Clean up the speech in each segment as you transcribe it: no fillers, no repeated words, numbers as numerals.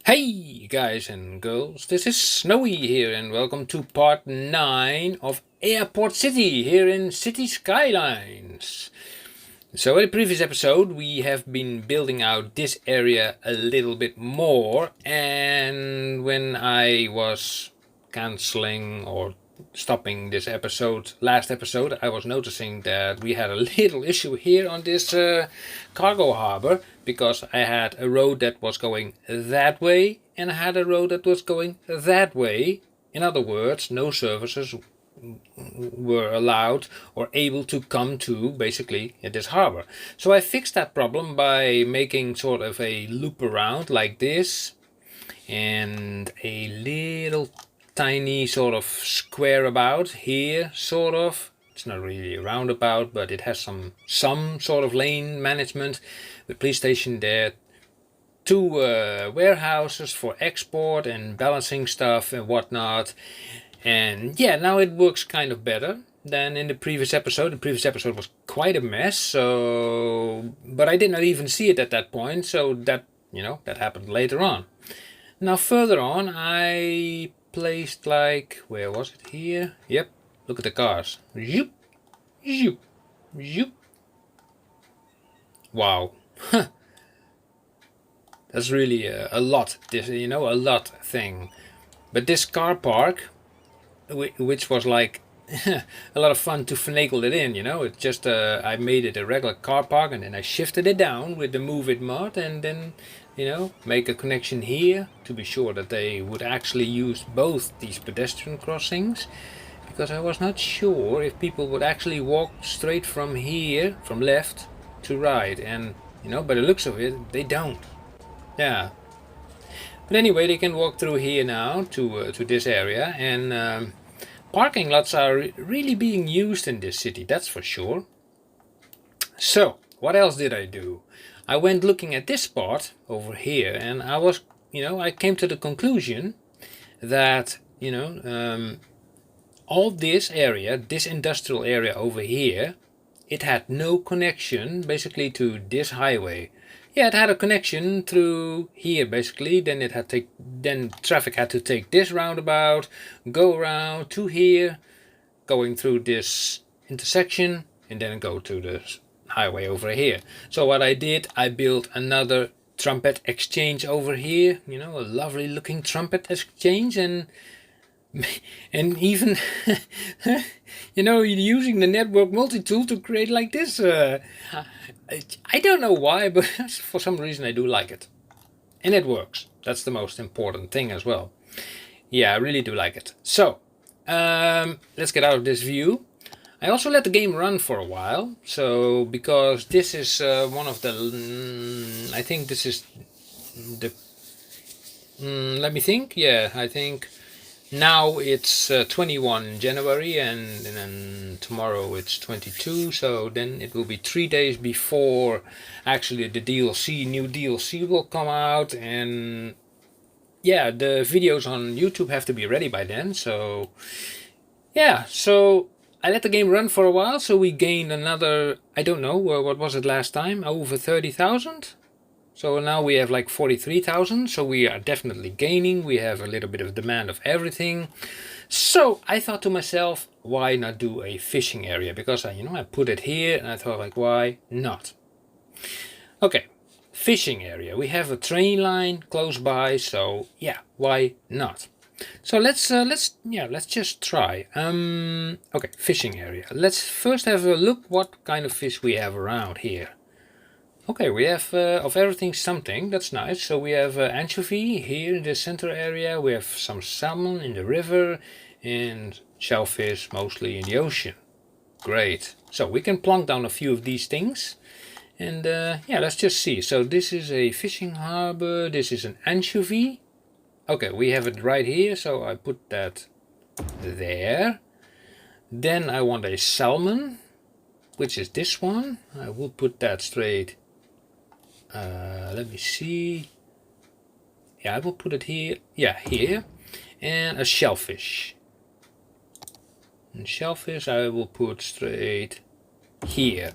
Hey guys and girls, this is Snowy here and welcome to part 9 of Airport City here in City Skylines. So in the previous episode we have been building out this area a little bit more, and when I was cancelling or stopping this last episode, I was noticing that we had a little issue here on this cargo harbor, because I had a road that was going that way and I had a road that was going that way. In other words, no services were allowed or able to come to basically at this harbor. So I fixed that problem by making sort of a loop around like this and a little tiny sort of square about here, sort of. It's not really a roundabout, but it has some sort of lane management. The police station there, two warehouses for export and balancing stuff and whatnot. And yeah, now it works kind of better than in the previous episode. The previous episode was quite a mess, but I did not even see it at that point, so that happened later on. Now further on, I placed where was it? Here? Yep. Look at the cars. Zoop, zoop, zoop. Wow. That's really a lot. A lot thing. But this car park, which was like a lot of fun to finagle it in, It just I made it a regular car park and then I shifted it down with the Move It mod, and then make a connection here to be sure that they would actually use both these pedestrian crossings, because I was not sure if people would actually walk straight from here, from left to right, and by the looks of it, they don't. Yeah. But anyway, they can walk through here now to this area, and parking lots are really being used in this city, that's for sure. So, what else did I do? I went looking at this spot over here, and I came to the conclusion that, all this area, this industrial area over here, it had no connection basically to this highway. Yeah, it had a connection through here basically, then traffic had to take this roundabout, go around to here, going through this intersection, and then go to the highway over here. So what I did, I built another trumpet exchange over here, a lovely looking trumpet exchange, and even using the network multi-tool to create like this. I don't know why, but for some reason I do like it, and it works. That's the most important thing as well. Yeah, I really do like it. So let's get out of this view. I also let the game run for a while, so because this is one of the, I think this is the, let me think, yeah, I think now it's 21 January and then tomorrow it's 22, so then it will be 3 days before actually the new DLC will come out, and yeah, the videos on YouTube have to be ready by then, so yeah, so I let the game run for a while, so we gained another, I don't know, what was it last time? Over 30,000? So now we have like 43,000, so we are definitely gaining. We have a little bit of demand of everything. So I thought to myself, why not do a fishing area? Because I put it here and I thought why not? Okay, fishing area. We have a train line close by, so yeah, why not? So let's just try. Okay, fishing area. Let's first have a look what kind of fish we have around here. Okay, we have of everything something, that's nice. So we have anchovy here in the center area, we have some salmon in the river, and shellfish mostly in the ocean. Great. So we can plonk down a few of these things, and yeah, let's just see. So this is a fishing harbor, this is an anchovy. Okay, we have it right here, so I put that there. Then I want a salmon, which is this one. I will put that straight. Let me see. Yeah, I will put it here. Yeah, here. And a shellfish. And shellfish I will put straight here.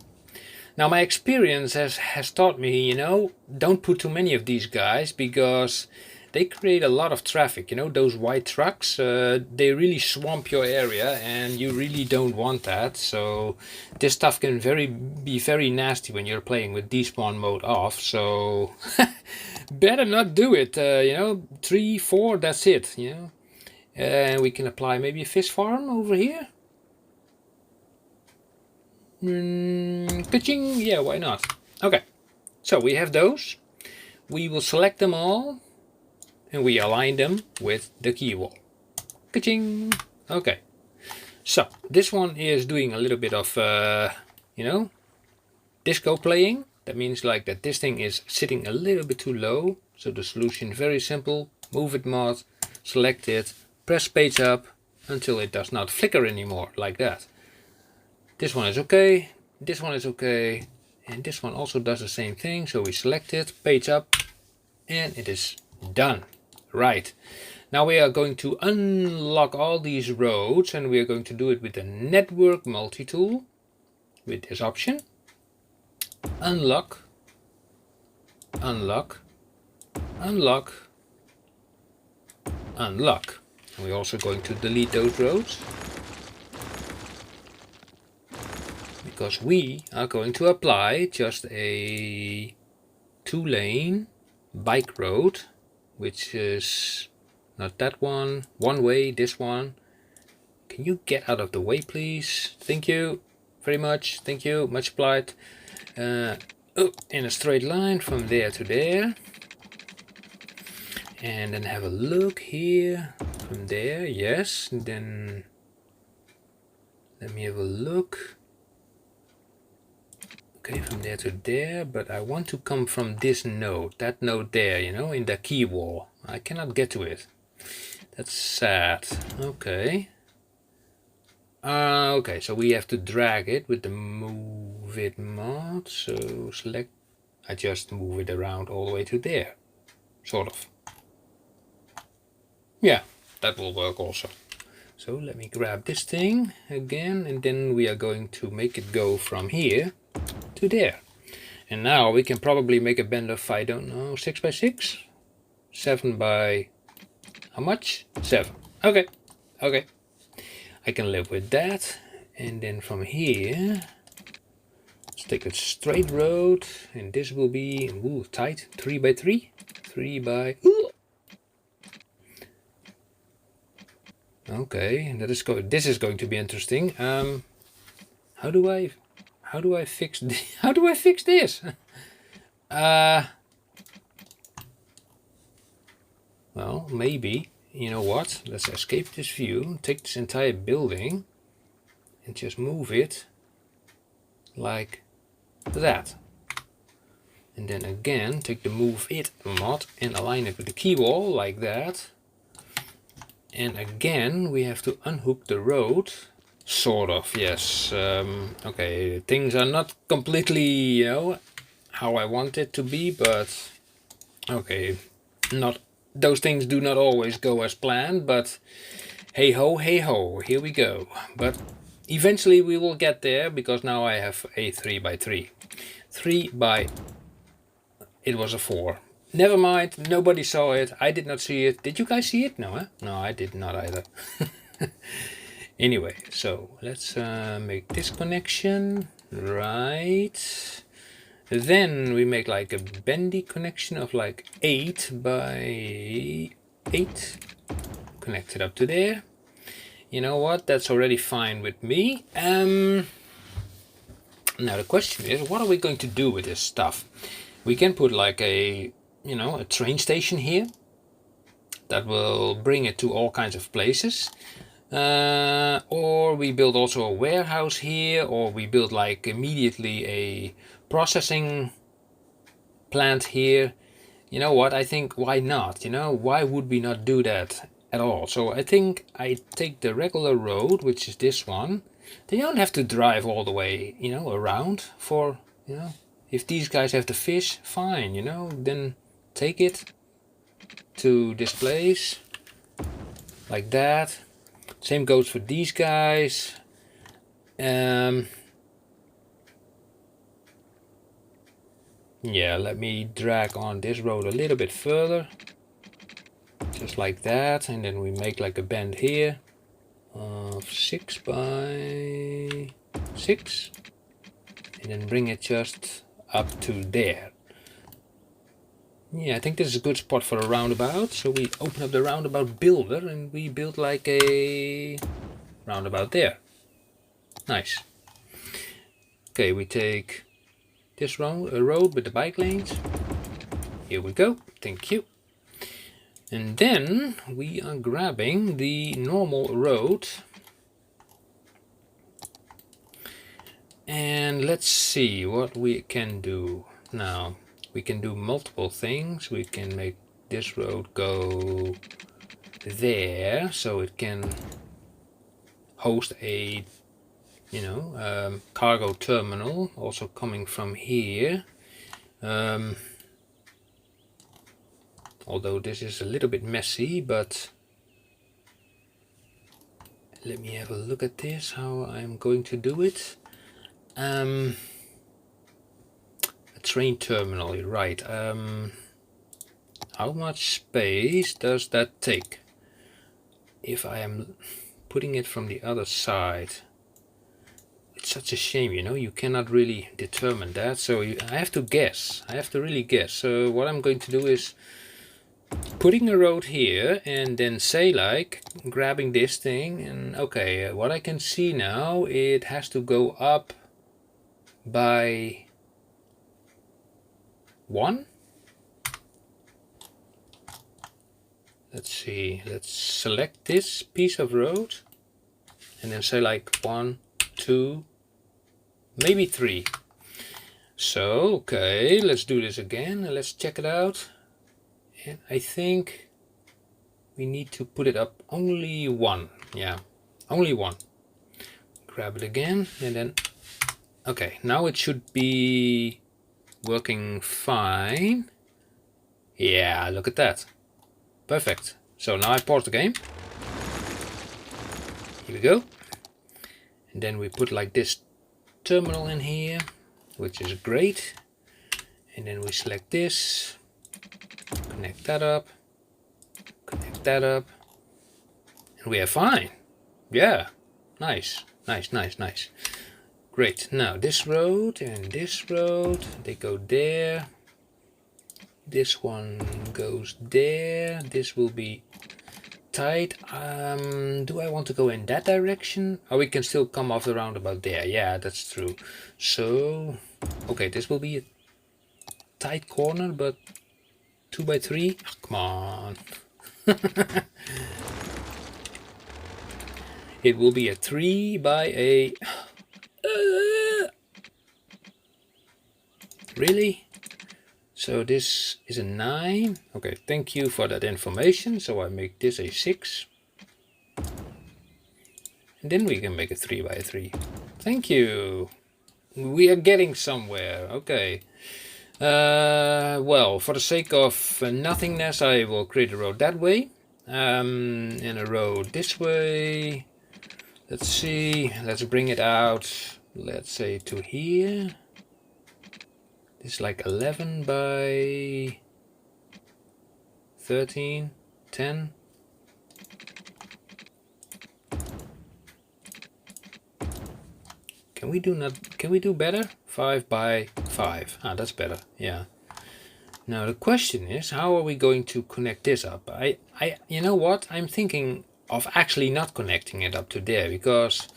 Now my experience has taught me, don't put too many of these guys, because they create a lot of traffic. You know, those white trucks, they really swamp your area, and you really don't want that. So this stuff can be very nasty when you're playing with despawn mode off. So better not do it. You know, 3, 4, that's it. You know, and we can apply maybe a fish farm over here. Ka-ching! Yeah, why not? Okay, so we have those. We will select them all, and we align them with the key wall. Ka-ching! Okay, so this one is doing a little bit of, you know, disco playing. That means like that this thing is sitting a little bit too low. So the solution, very simple. Move it mod, select it, press page up until it does not flicker anymore, like that. This one is okay, this one is okay, and this one also does the same thing. So we select it, page up, and it is done. Right, now we are going to unlock all these roads, and we are going to do it with the network multi-tool with this option. Unlock, unlock, unlock, unlock. And we're also going to delete those roads, because we are going to apply just a 2-lane bike road, which is not that one, one way, this one. Can you get out of the way, please? Thank you very much. Thank you, much obliged. In a straight line from there to there. And then have a look here from there, yes. And then let me have a look. Okay, from there to there, but I want to come from this node, that node there, you know, in the key wall. I cannot get to it. That's sad. Okay. Okay, so we have to drag it with the move it mod. So select, I just move it around all the way to there, sort of. Yeah, that will work also. So let me grab this thing again, and then we are going to make it go from here to there. And now we can probably make a bend of, I don't know, 6 by 6, 7 by how much? 7. Okay, okay, I can live with that. And then from here, let's take a straight road, and this will be tight, 3 by 3, 3 by. Okay, that is this is going to be interesting. How do I fix how do I fix this? Well, maybe, you know what? Let's escape this view, take this entire building, and just move it like that. And then again, take the move it mod and align it with the key wall like that. And again, we have to unhook the road. Sort of, yes. Okay, things are not completely, you know, how I want it to be, but okay, not those things do not always go as planned, but hey ho, here we go. But eventually we will get there, because now I have a 3 by 3. 3 by, it was a 4. Never mind, nobody saw it, I did not see it. Did you guys see it? No, huh? No, I did not either. Anyway, so let's make this connection, right. Then we make like a bendy connection of like 8 by 8. Connect it up to there. You know what? That's already fine with me. Now the question is, what are we going to do with this stuff? We can put like a, you know, a train station here. That will bring it to all kinds of places. Or we build also a warehouse here, or we build like immediately a processing plant here. You know what, I think why not, you know, why would we not do that at all? So I think I take the regular road, which is this one. They don't have to drive all the way, you know, around for, you know, if these guys have to fish, fine, you know, then take it to this place like that. Same goes for these guys. Yeah, let me drag on this road a little bit further. just like that, and then we make like a bend here of 6 by 6, and then bring it just up to there. Yeah, I think this is a good spot for a roundabout. So we open up the roundabout builder and we build like a roundabout there. Nice. Okay, we take this road with the bike lanes. Here we go. Thank you. And then we are grabbing the normal road. And let's see what we can do now. We can do multiple things. We can make this road go there, so it can host a, cargo terminal, also coming from here. Although this is a little bit messy, but let me have a look at this, how I'm going to do it. A train terminal, you're right. How much space does that take? If I am putting it from the other side, it's such a shame, you cannot really determine that. So I have to guess. I have to really guess. So what I'm going to do is putting a road here and then say like grabbing this thing, and okay, what I can see now, it has to go up by 1. Let's see, let's select this piece of road and then say like 1, 2, maybe 3. So okay, let's do this again and let's check it out. And I think we need to put it up only 1. Yeah, only 1. Grab it again and then okay, now it should be working fine. Yeah, look at that. Perfect. So now I pause the game. Here we go. And then we put like this terminal in here, which is great. And then we select this, connect that up, connect that up, and we are fine. Yeah, nice, nice, nice, nice. Great. Now this road and this road, they go there. This one goes there. This will be tight. Do I want to go in that direction? Oh, we can still come off the roundabout there. Yeah, that's true. So, okay, this will be a tight corner, but 2 by 3. Oh, come on. It will be a 3 by a... Really? So this is a 9. Okay, thank you for that information. So I make this a 6. And then we can make a 3 by a 3. Thank you. We are getting somewhere. Okay. Well, for the sake of nothingness, I will create a road that way. And a road this way. Let's see. Let's bring it out. Let's say to here. It's like 11 by 13, 10. Can we do better? 5 by 5. Ah, that's better. Yeah. Now the question is, how are we going to connect this up? You know what? I'm thinking of actually not connecting it up to there, because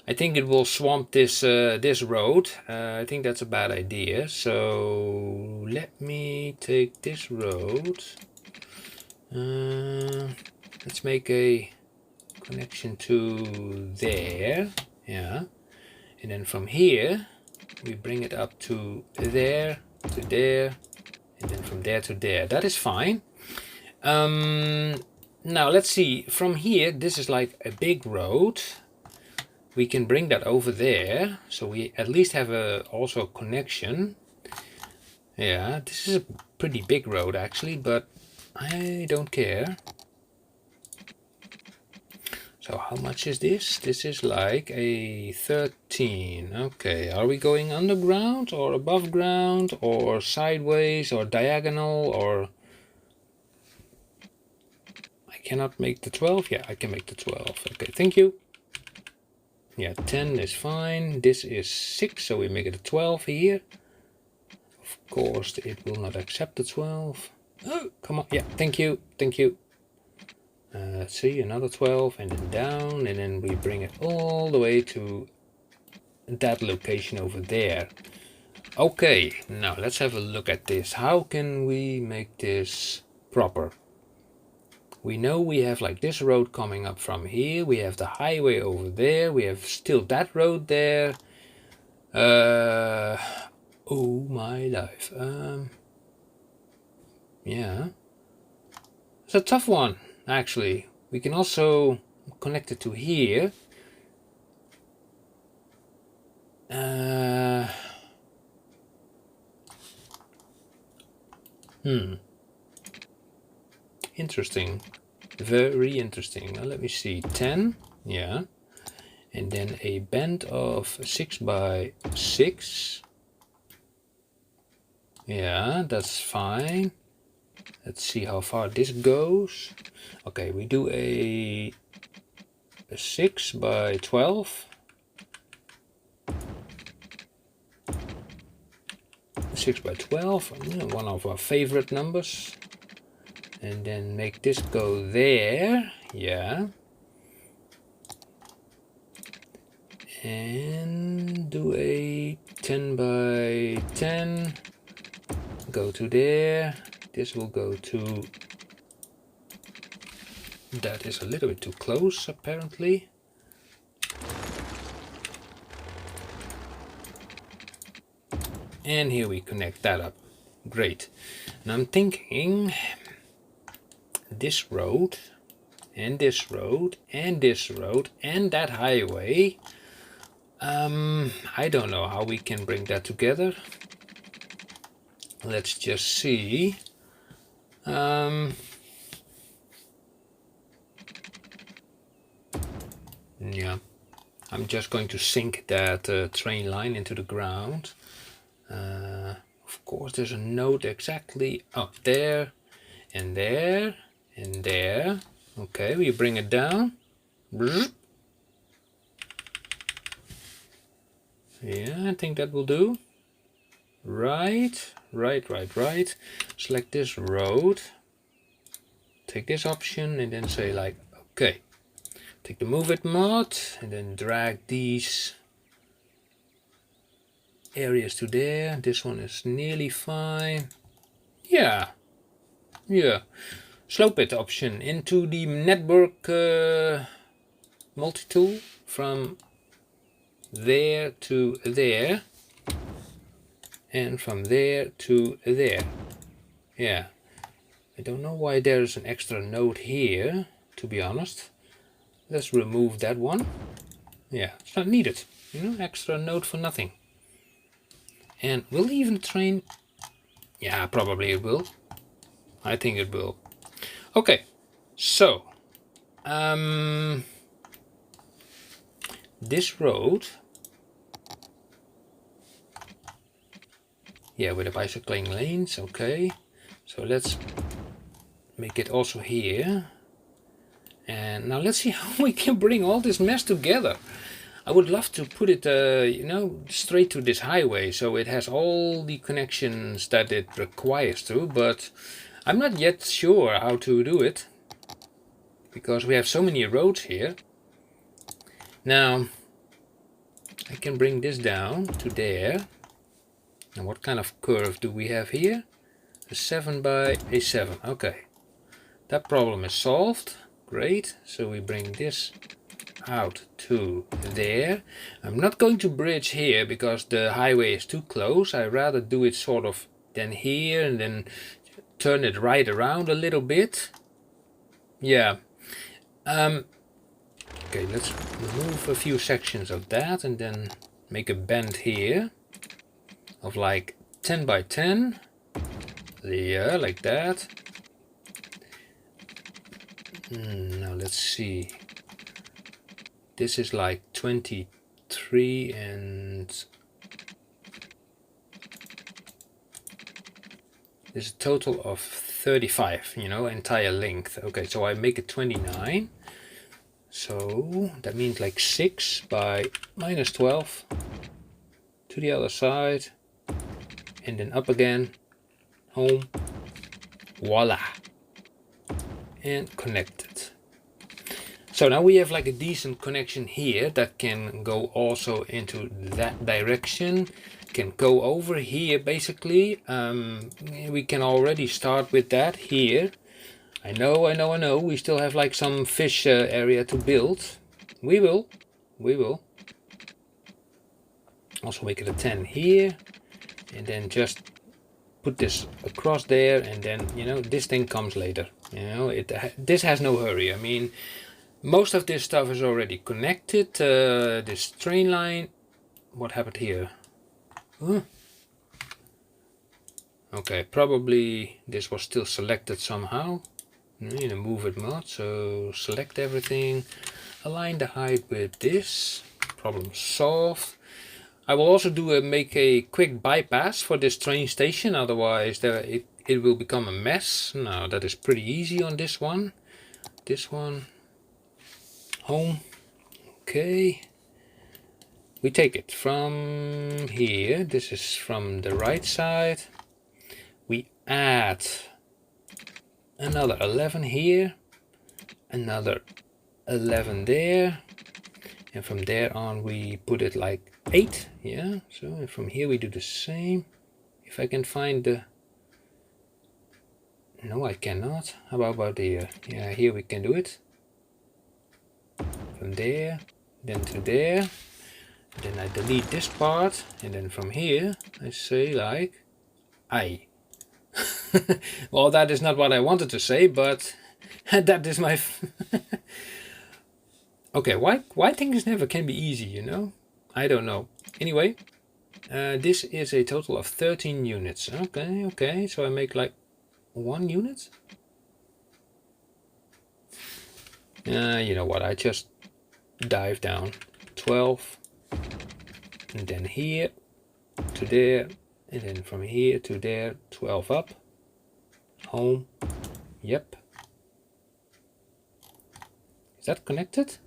I think it will swamp this this road. I think that's a bad idea. So let me take this road. Let's make a connection to there. Yeah. And then from here, we bring it up to there, and then from there to there. That is fine. Now let's see. From here, this is like a big road. We can bring that over there, so we at least have a also connection. Yeah, this is a pretty big road actually, but I don't care. So how much is this? This is like a 13. Okay, are we going underground or above ground or sideways or diagonal or... cannot make the 12. Yeah, I can make the 12. Okay, thank you. Yeah, 10 is fine. This is 6, so we make it a 12 here. Of course, it will not accept the 12. Oh, come on. Yeah, thank you. Thank you. Let's see, another 12, and then down, and then we bring it all the way to that location over there. Okay, now let's have a look at this. How can we make this proper? We know we have like this road coming up from here. We have the highway over there. We have still that road there. Oh my life. Yeah. It's a tough one, actually. We can also connect it to here. Interesting. Very interesting. Now let me see. 10. Yeah. And then a band of 6 by 6. Yeah, that's fine. Let's see how far this goes. Okay, we do a 6 by 12. 6 by 12, one of our favorite numbers. And then make this go there. Yeah. And do a 10 by 10. Go to there. This will go to... That is a little bit too close, apparently. And here we connect that up. Great. And I'm thinking this road, and this road, and this road, and that highway. I don't know how we can bring that together. Let's just see. Yeah, I'm just going to sink that train line into the ground. Of course, there's a node exactly up there, and there, and there. Okay, we bring it down. Yeah, I think that will do. Right. Select this road. Take this option and then say like, okay. Take the move it mod and then drag these areas to there. This one is nearly fine. Yeah. Slope it option into the network multi-tool from there to there. And from there to there. Yeah. I don't know why there's an extra node here, to be honest. Let's remove that one. Yeah, it's not needed. Extra node for nothing. And will even train? Yeah, probably it will. I think it will. Okay, so this road, yeah, with the bicycling lanes. Okay, so let's make it also here. And now let's see how we can bring all this mess together. I would love to put it, straight to this highway, so it has all the connections that it requires to, but I'm not yet sure how to do it, because we have so many roads here. Now, I can bring this down to there. And what kind of curve do we have here? A 7 by a 7, okay. That problem is solved. Great, so we bring this out to there. I'm not going to bridge here because the highway is too close. I rather do it sort of then here and then turn it right around a little bit. Yeah. Okay, let's remove a few sections of that and then make a bend here of like 10 by 10. Yeah, like that. Now let's see. This is like 23 and There's a total of 35, you know, entire length. Okay, so I make it 29. So that means like 6 by minus 12 to the other side, and then up again, home, voila, and connected. So now we have like a decent connection here that can go also into that direction, can go over here basically. We can already start with that here. I know, we still have like some fish area to build. We will. Also make it a 10 here, and then just put this across there, and then, you know, this thing comes later. You know, this has no hurry. I mean, most of this stuff is already connected. This train line, what happened here? Huh? Okay, probably this was still selected somehow. In a move it mode, so select everything, align the height with this, problem solved. I will also make a quick bypass for this train station, otherwise it will become a mess. Now that is pretty easy on this one. This one, home, okay. We take it from here, this is from the right side. We add another 11 here, another 11 there, and from there on we put it like 8, yeah. So from here we do the same. If I can find the, no I cannot. How about here? Yeah, here we can do it. From there, then to there, then I delete this part, and then from here I say like I. Well, that is not what I wanted to say, but that is my okay, why things never can be easy, you know? I don't know. Anyway, this is a total of 13 units. Okay, so I make like 1 unit. You know what, I just dive down 12, and then here to there, and then from here to there, 12 up, home, yep. Is that connected?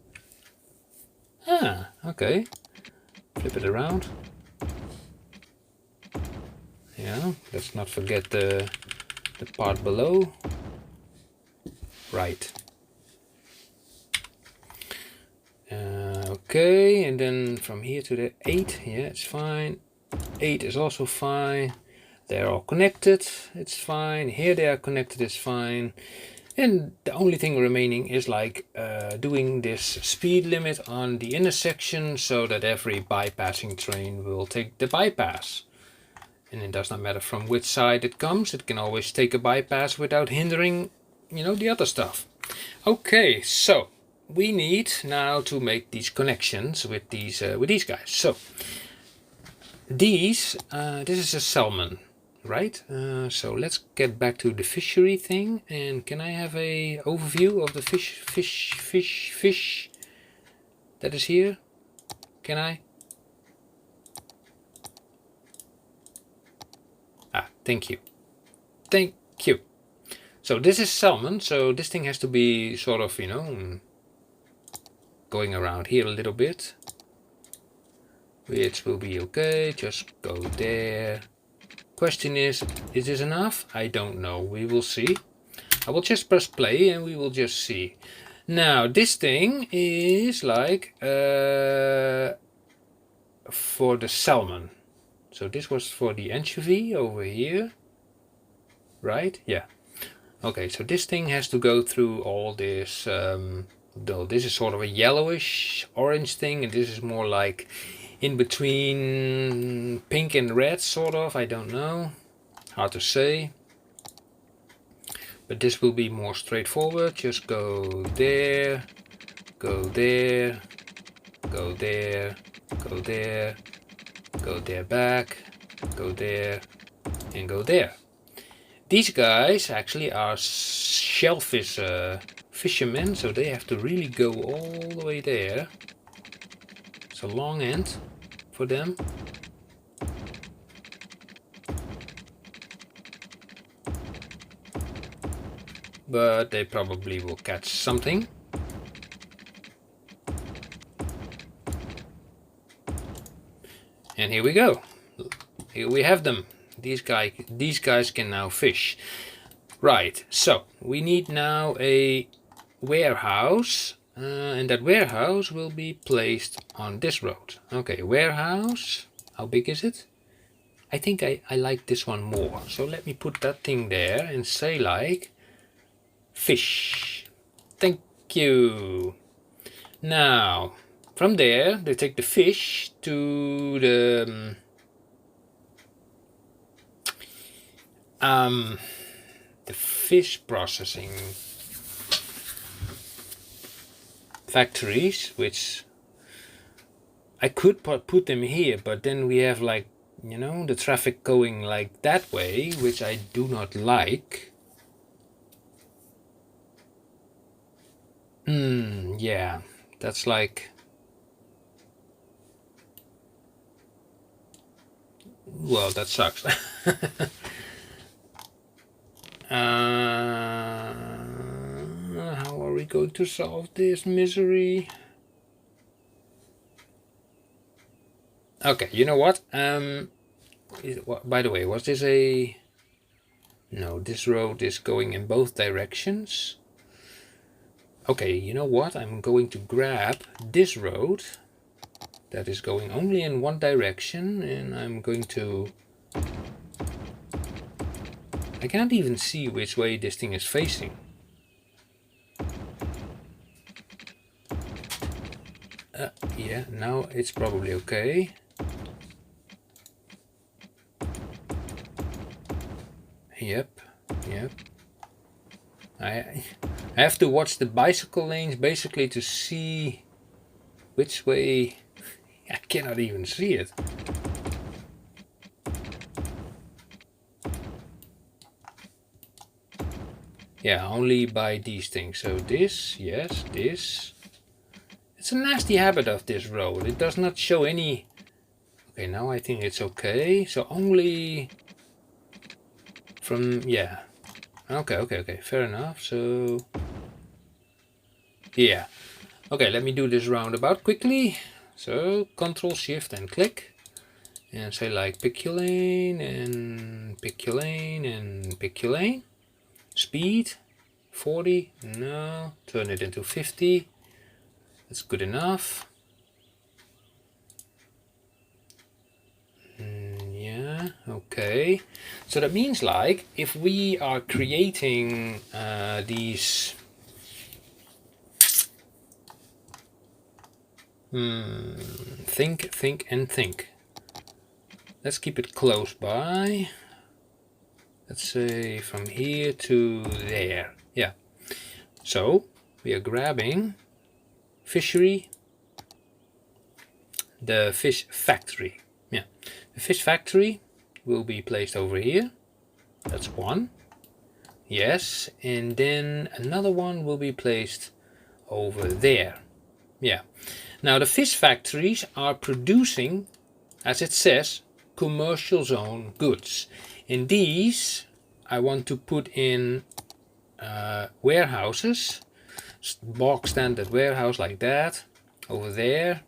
Ah, okay. Flip it around. Yeah, let's not forget the part below. Right. Okay, and then from here to the 8, yeah, it's fine. 8 is also fine. They're all connected, it's fine. Here they are connected, it's fine. And the only thing remaining is like doing this speed limit on the intersection so that every bypassing train will take the bypass. And it does not matter from which side it comes, it can always take a bypass without hindering, you know, the other stuff. Okay, so we need now to make these connections with these guys. So these, this is a salmon, right? So let's get back to the fishery thing, and can I have a overview of the fish that is here? Can I? Ah, thank you. So this is salmon, so this thing has to be sort of, you know, going around here a little bit, which will be okay. Just go there. Question is this enough? I don't know, we will see. I will just press play and we will just see. Now this thing is like for the salmon. So this was for the anchovy over here, right? Yeah. Okay, so this thing has to go through all this, though this is sort of a yellowish orange thing, and this is more like in between pink and red, sort of, I don't know, hard to say. But this will be more straightforward, just go there, go there, go there, go there, go there back, go there, and go there. These guys actually are shellfish fishermen, so they have to really go all the way there. It's a long end for them. but they probably will catch something. And here we go. Here we have them. These guys can now fish. Right, so we need now a warehouse, and that warehouse will be placed on this road. Okay, warehouse. How big is it? I think I like this one more. So let me put that thing there and say like fish. Thank you. Now, from there, they take the fish to the fish processing factories, which I could put them here, but then we have like, you know, the traffic going like that way, which I do not like. Yeah, that's like, well, that sucks. How are we going to solve this misery? Okay, you know what? By the way, was this a... No, this road is going in both directions. Okay, you know what? I'm going to grab this road that is going only in one direction, and I'm going to... I can't even see which way this thing is facing. Yeah, now it's probably okay. Yep. I have to watch the bicycle lanes basically to see which way. I cannot even see it. Yeah, only by these things. So this, yes, this. It's a nasty habit of this road. It does not show any... Okay, now I think it's okay. So only from... Yeah. Okay. Fair enough. So... Yeah. Okay, let me do this roundabout quickly. So, Control, Shift and click. And say like pick your lane and pick your lane and pick your lane. Speed 40. No. Turn it into 50. That's good enough. Yeah, okay. So that means like if we are creating these think. Let's keep it close by. Let's say from here to there. Yeah. So we are grabbing fishery, the fish factory. Yeah, the fish factory will be placed over here. That's one. Yes, and then another one will be placed over there. Yeah. Now the fish factories are producing, as it says, commercial zone goods. In these, I want to put in warehouses, box standard warehouse like that, over there,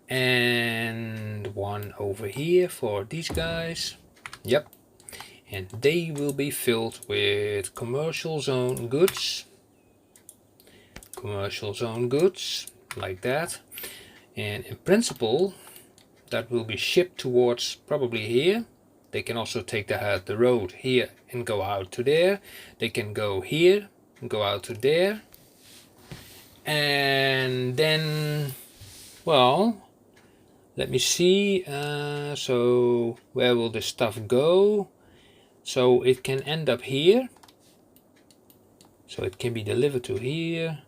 and one over here for these guys. Yep. And they will be filled with commercial zone goods. Commercial zone goods, like that. And in principle, that will be shipped towards probably here. They can also take the road here and go out to there. They can go here and go out to there. And then, well, let me see. So where will this stuff go? So it can end up here. So it can be delivered to here,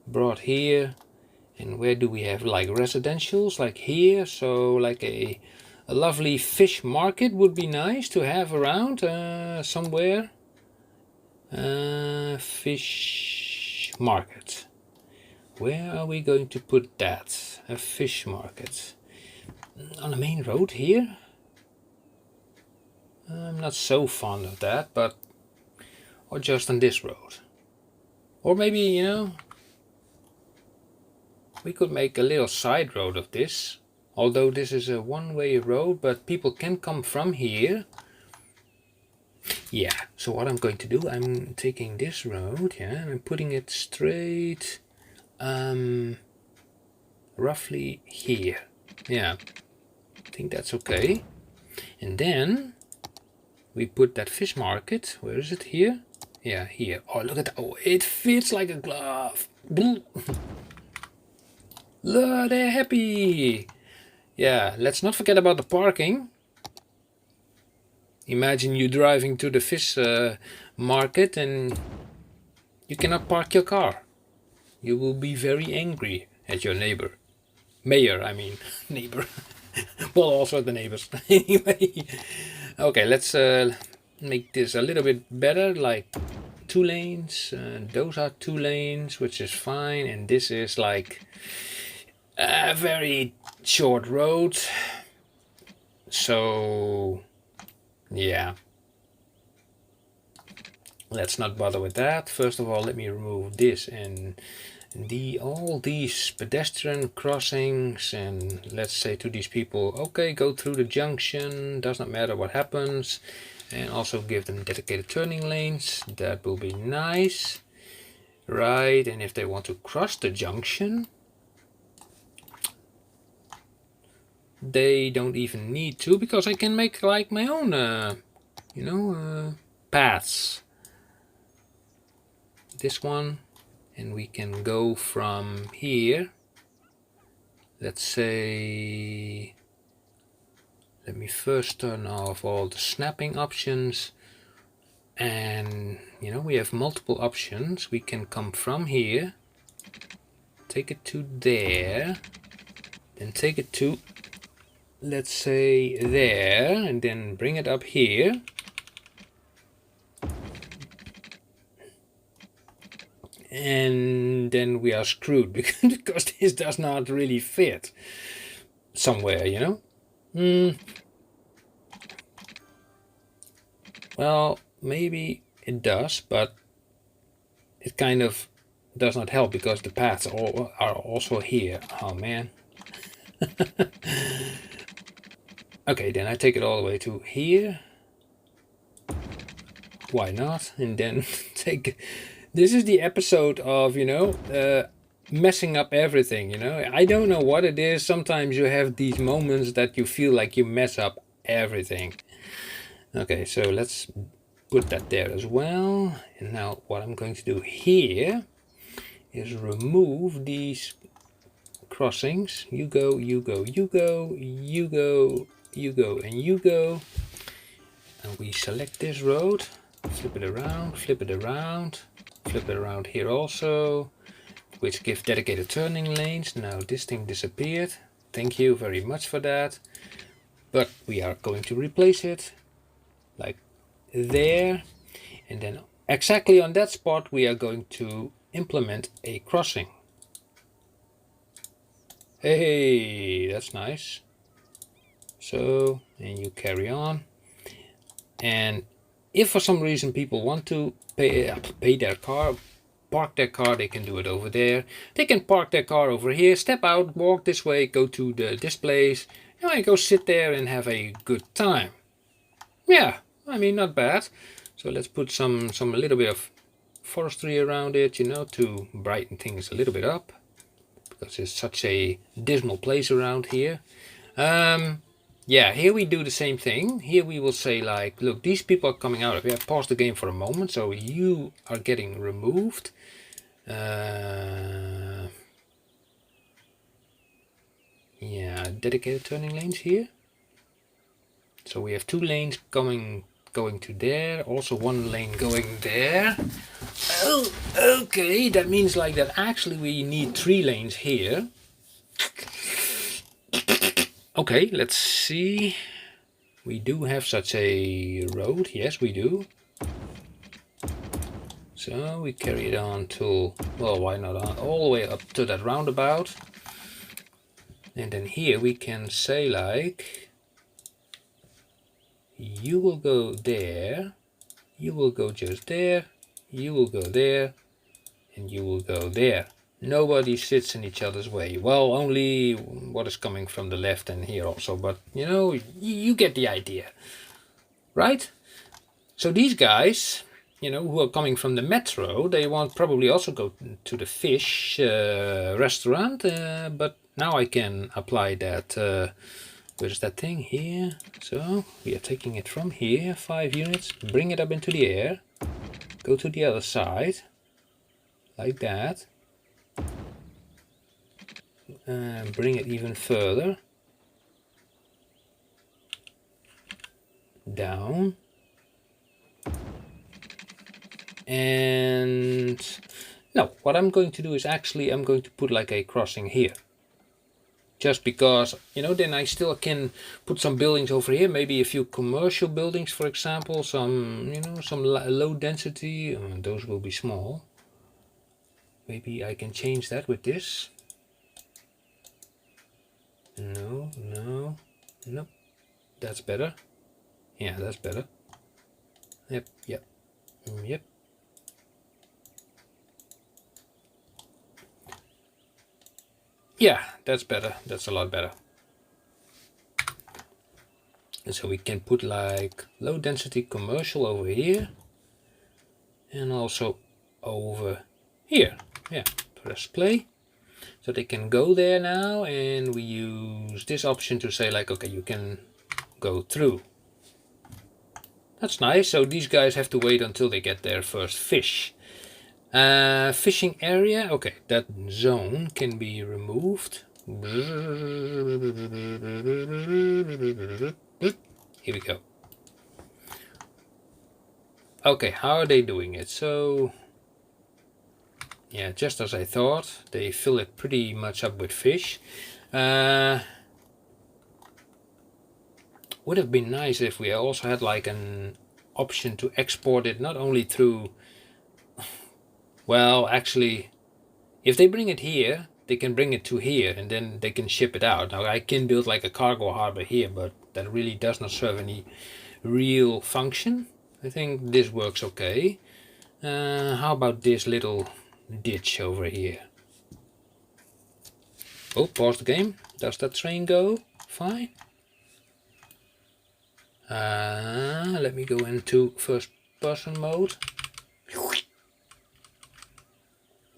brought here. And where do we have like residentials? Like here. So like a lovely fish market would be nice to have around somewhere. Fish market. Where are we going to put that? A fish market. On the main road here? I'm not so fond of that, but or just on this road. Or maybe, you know, we could make a little side road of this. Although this is a one-way road, but people can come from here. Yeah, so what I'm going to do, I'm taking this road, yeah, and I'm putting it straight, roughly here. Yeah, I think that's okay. And then we put that fish market, where is it, here? Yeah, here. Oh, look at that, oh, it fits like a glove. Look, they're happy. Yeah, let's not forget about the parking. Imagine you driving to the fish market and you cannot park your car. You will be very angry at your neighbor. Mayor, I mean, neighbor. Well, also the neighbors. Anyway, okay, let's make this a little bit better, like 2 lanes. Those are 2 lanes, which is fine. And this is like a very short road. So, yeah. Let's not bother with that. First of all, let me remove this and all these pedestrian crossings, and let's say to these people, okay, go through the junction, does not matter what happens, and also give them dedicated turning lanes. That will be nice, right? And if they want to cross the junction, they don't even need to, because I can make like my own you know, paths. This one, and we can go from here. Let's say, let me first turn off all the snapping options, and you know, we have multiple options. We can come from here, take it to there, then take it to, let's say, there, and then bring it up here. And then we are screwed because this does not really fit somewhere, you know. Well, maybe it does, but it kind of does not help because the paths are also here. Oh man. Okay, then I take it all the way to here. Why not? And then take... This is the episode of, you know, messing up everything, you know. I don't know what it is. Sometimes you have these moments that you feel like you mess up everything. Okay, so let's put that there as well. And now what I'm going to do here is remove these crossings. You go, you go, you go, you go, you go, and you go. And we select this road, flip it around, flip it around. Flip it around here also, which gives dedicated turning lanes. Now this thing disappeared. Thank you very much for that. But we are going to replace it like there. And then exactly on that spot we are going to implement a crossing. Hey, that's nice. So, and you carry on. And if for some reason people want to pay their car, park their car, they can do it over there. They can park their car over here, step out, walk this way, go to this place, and go sit there and have a good time. Yeah, I mean, not bad. So let's put a little bit of forestry around it, you know, to brighten things a little bit up, because it's such a dismal place around here. Yeah, here we do the same thing. Here we will say like, look, these people are coming out of here. Pause the game for a moment, so you are getting removed. Yeah, dedicated turning lanes here. So we have 2 lanes going to there, also 1 lane going there. Oh, okay, that means like that actually we need 3 lanes here. Okay, let's see. We do have such a road. Yes, we do. So we carry it on to, well, why not on, all the way up to that roundabout. And then here we can say like, you will go there, you will go just there, you will go there, and you will go there. Nobody sits in each other's way. Well, only what is coming from the left and here also, but you know, you get the idea, right? So these guys, you know, who are coming from the metro, they want probably also go to the fish restaurant, but now I can apply that, where's that thing here? So we are taking it from here, 5 units, bring it up into the air, go to the other side, like that, and bring it even further, down, and no, what I'm going to do is actually I'm going to put like a crossing here, just because, you know, then I still can put some buildings over here, maybe a few commercial buildings, for example, some, you know, some low density, those will be small. Maybe I can change that with this. No, no, nope, that's better. Yeah, that's better. Yep, yep, yep. Yeah, that's better. That's a lot better. And so we can put like low density commercial over here. And also over here. Yeah, press play. So they can go there now, and we use this option to say like, okay, you can go through. That's nice. So these guys have to wait until they get their first fish. Fishing area, okay, that zone can be removed. Here we go. Okay, how are they doing it? So, yeah, just as I thought, they fill it pretty much up with fish. Would have been nice if we also had like an option to export it, not only through, well, actually, if they bring it here, they can bring it to here and then they can ship it out. Now I can build like a cargo harbor here, but that really does not serve any real function. I think this works okay. How about this little ditch over here? Oh, pause the game. Does that train go? Fine. Let me go into first person mode.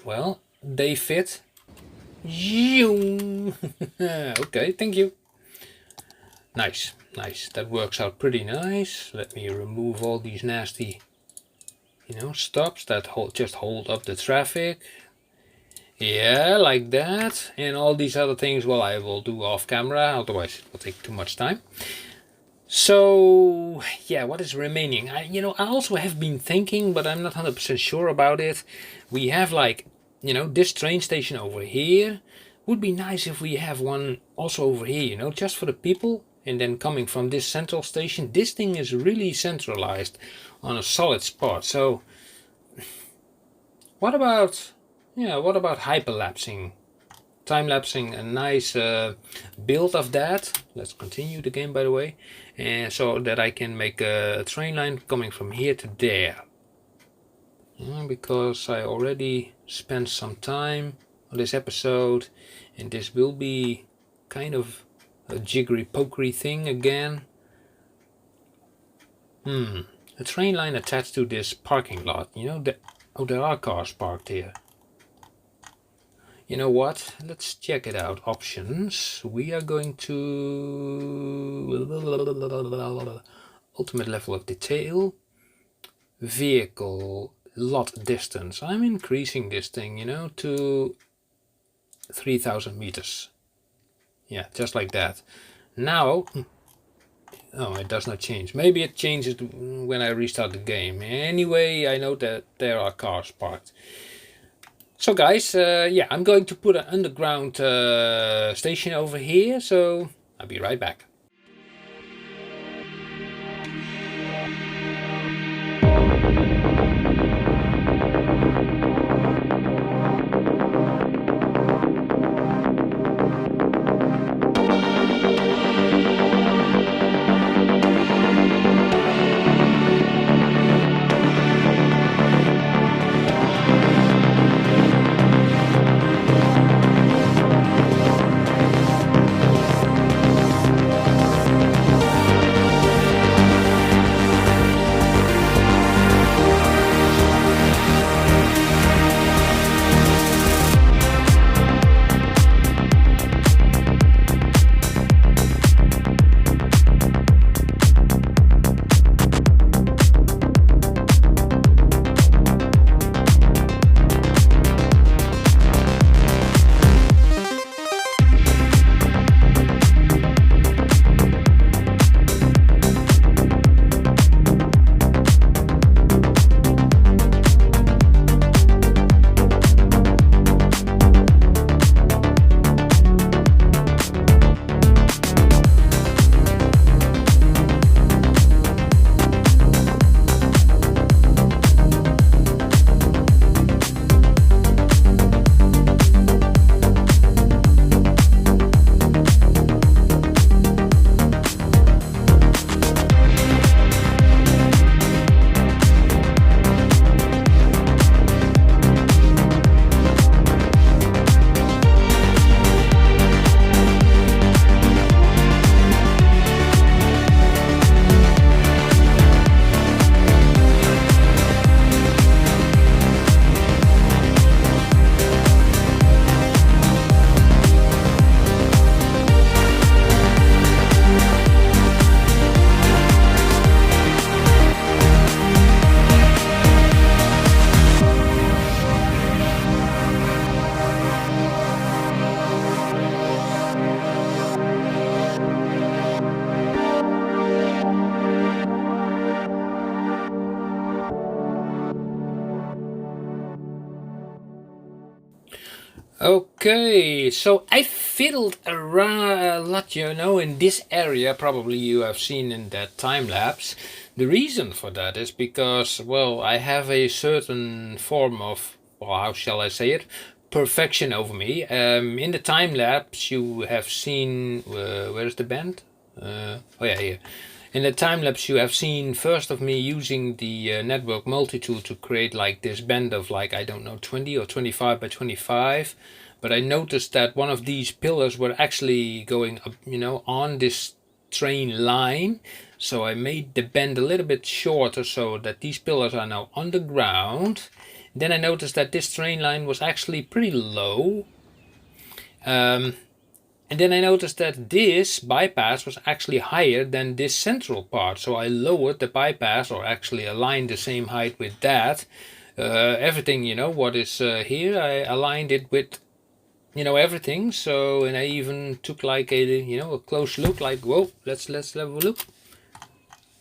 Well, they fit. Okay, thank you. Nice, nice. That works out pretty nice. Let me remove all these nasty, you know, stops that just hold up the traffic. Yeah, like that. And all these other things, well, I will do off camera, otherwise it will take too much time. So, yeah, what is remaining? I also have been thinking, but I'm not 100% sure about it. We have like, you know, this train station over here. Would be nice if we have one also over here, you know, just for the people. And then coming from this central station, this thing is really centralized on a solid spot. So, what about hyperlapsing? Time-lapsing a nice build of that. Let's continue the game, by the way, and so that I can make a train line coming from here to there. Because I already spent some time on this episode, and this will be kind of a jiggery pokery thing again. A train line attached to this parking lot. You know, there are cars parked here. You know what? Let's check it out. Options. We are going to ultimate level of detail. Vehicle lot distance. I'm increasing this thing, you know, to 3,000 meters. Yeah, just like that. Now, oh, it does not change. Maybe it changes when I restart the game. Anyway, I know that there are cars parked. So guys, yeah, I'm going to put an underground station over here, so I'll be right back. Okay, so I fiddled around a lot, in this area. Probably you have seen in that time lapse. The reason for that is because, well, I have a certain form of, well, how shall I say it, perfection over me. In the time lapse, you have seen, where's the band? Oh yeah, here. In the time lapse, you have seen first of me using the network multi-tool to create like this band of like, I don't know, 20 or 25 by 25. But I noticed that one of these pillars were actually going up, on this train line. So I made the bend a little bit shorter so that these pillars are now on the ground. Then I noticed that this train line was actually pretty low. And then I noticed that this bypass was actually higher than this central part. So I lowered the bypass, or actually aligned the same height with that. Everything, what is here, I aligned it with, everything. So, and I even took like a close look, like, whoa, let's have a look.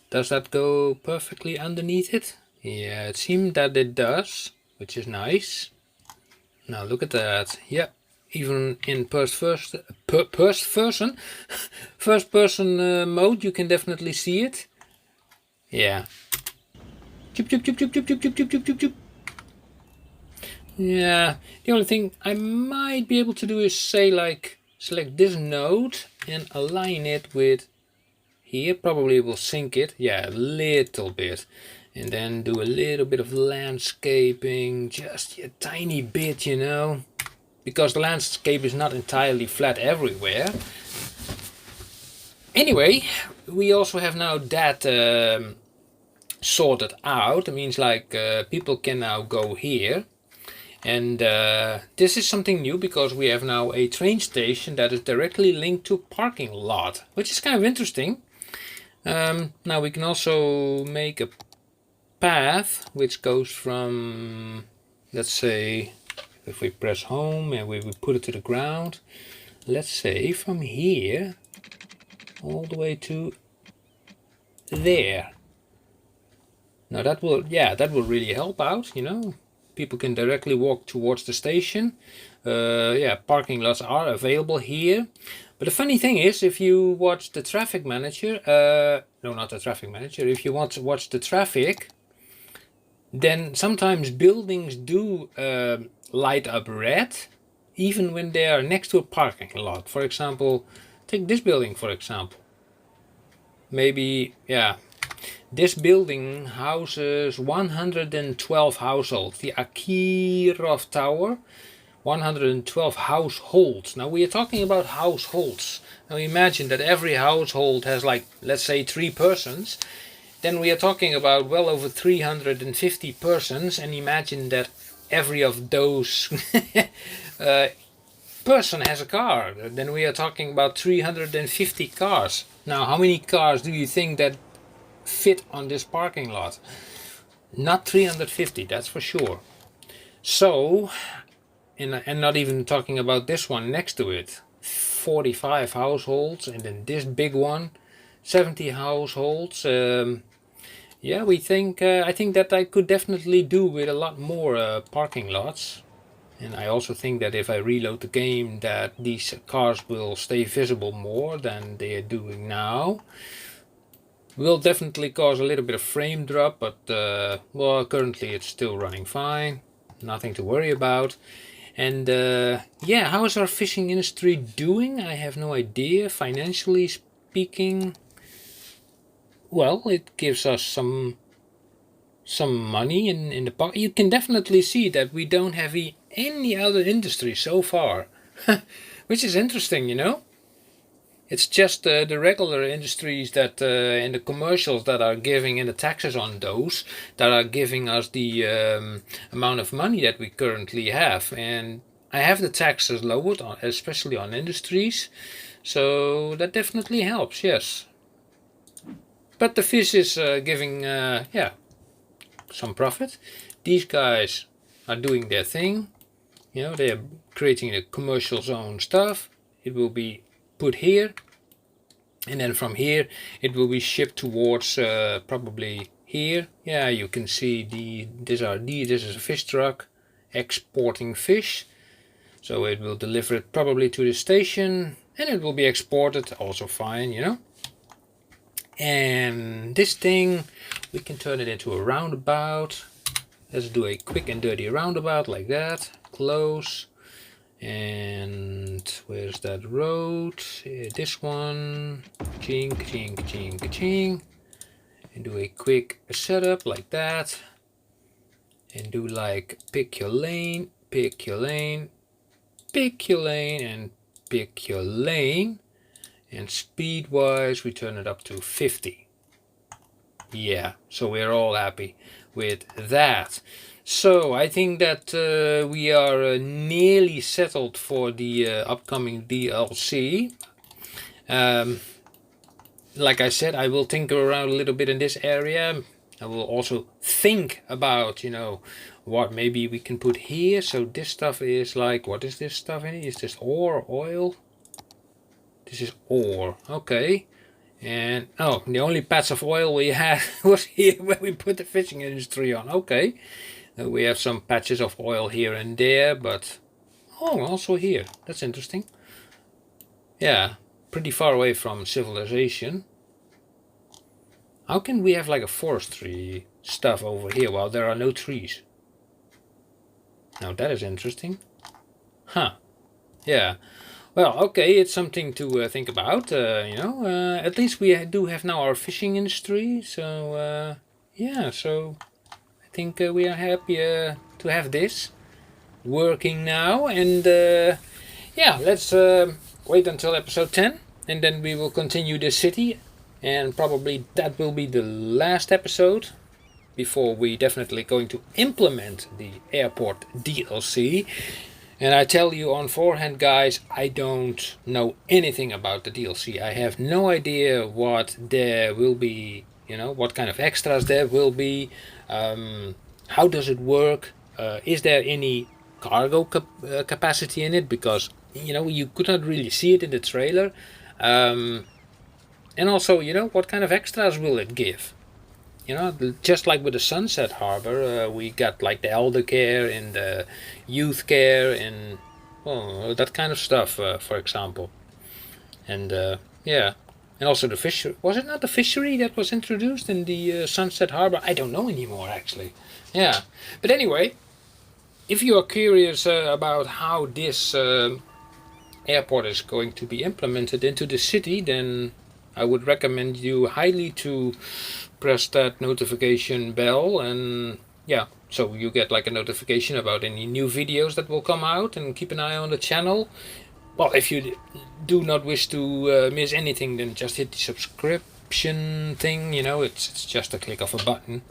Does that go perfectly underneath it? Yeah, it seemed that it does, which is nice. Now look at that. Yep. Even in first person mode, you can definitely see it. Yeah. Choop, choop, choop, choop, choop, choop, choop, choop, choop, choop. Yeah. The only thing I might be able to do is say like select this node and align it with here. Probably will sync it. Yeah, a little bit. And then do a little bit of landscaping, just a tiny bit, because the landscape is not entirely flat everywhere. Anyway, we also have now that sorted out. It means like people can now go here. And this is something new because we have now a train station that is directly linked to a parking lot, which is kind of interesting. Now we can also make a path which goes from, let's say, if we press home and we put it to the ground, let's say from here all the way to there. Now that will really help out, People can directly walk towards the station. Parking lots are available here. But the funny thing is, if you watch the traffic manager, no, not the traffic manager, if you want to watch the traffic, then sometimes buildings do light up red, even when they are next to a parking lot. For example, take this building, for example. Maybe, yeah, this building houses 112 households. The Akirov Tower, 112 households. Now we are talking about households. Now imagine that every household has like, let's say 3 persons. Then we are talking about well over 350 persons, and imagine that every of those person has a car. Then we are talking about 350 cars. Now, how many cars do you think that fit on this parking lot? Not 350, that's for sure. So, and not even talking about this one next to it, 45 households, and then this big one, 70 households. Yeah, we think. I think that I could definitely do with a lot more parking lots. And I also think that if I reload the game, that these cars will stay visible more than they are doing now. Will definitely cause a little bit of frame drop, but well, currently it's still running fine. Nothing to worry about. And yeah, how is our fishing industry doing? I have no idea. Financially speaking, well, it gives us some money in the pocket. You can definitely see that we don't have any other industry so far, which is interesting, It's just the regular industries that and the commercials that are giving, and the taxes on those that are giving us the amount of money that we currently have. And I have the taxes lowered, especially on industries, so that definitely helps, yes. But the fish is giving, some profit. These guys are doing their thing. They are creating the commercial zone stuff. It will be put here, and then from here it will be shipped towards probably here. Yeah, you can see this is a fish truck exporting fish. So it will deliver it probably to the station, and it will be exported, also fine, you know. And this thing, we can turn it into a roundabout. Let's do a quick and dirty roundabout like that. Close. And where's that road? This one. Ching, ching, ching, ching. And do a quick setup like that. And do like pick your lane, pick your lane, pick your lane, and pick your lane. And speed wise, we turn it up to 50. Yeah, so we're all happy with that. So I think that we are nearly settled for the upcoming DLC. Like I said, I will tinker around a little bit in this area. I will also think about, you know, what maybe we can put here. So this stuff is like, what is this stuff in it? Is this ore, oil? This is ore, okay. And oh, the only patch of oil we had was here where we put the fishing industry on. Okay, we have some patches of oil here and there, but oh, also here. That's interesting. Yeah, pretty far away from civilization. How can we have like a forestry stuff over here while there are no trees? Now that is interesting. Huh. Yeah. Well, okay, it's something to think about, you know. At least we do have now our fishing industry, so yeah, so I think we are happy to have this working now. And yeah, let's wait until episode 10, and then we will continue the city, and probably that will be the last episode before we definitely going to implement the airport DLC. And I tell you on forehand, guys, I don't know anything about the DLC. I have no idea what there will be, you know, what kind of extras there will be. How does it work? Is there any cargo capacity in it? Because, you know, you could not really see it in the trailer. And also, you know, what kind of extras will it give? You know, just like with the Sunset Harbor, we got like the elder care and the youth care and that kind of stuff, for example. And yeah, and also the fishery. Was it not the fishery that was introduced in the Sunset Harbor? I don't know anymore, actually. Yeah, but anyway, if you are curious about how this airport is going to be implemented into the city, then I would recommend you highly to press that notification bell, and yeah, so you get like a notification about any new videos that will come out, and keep an eye on the channel. Well, if you do not wish to miss anything, then just hit the subscription thing, you know, it's just a click of a button.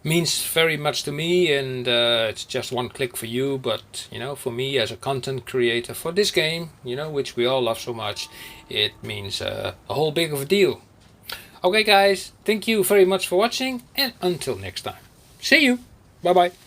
Means very much to me, and it's just one click for you, but you know, for me as a content creator for this game, you know, which we all love so much, it means a whole big of a deal. Okay guys, thank you very much for watching, and until next time. See you. Bye bye.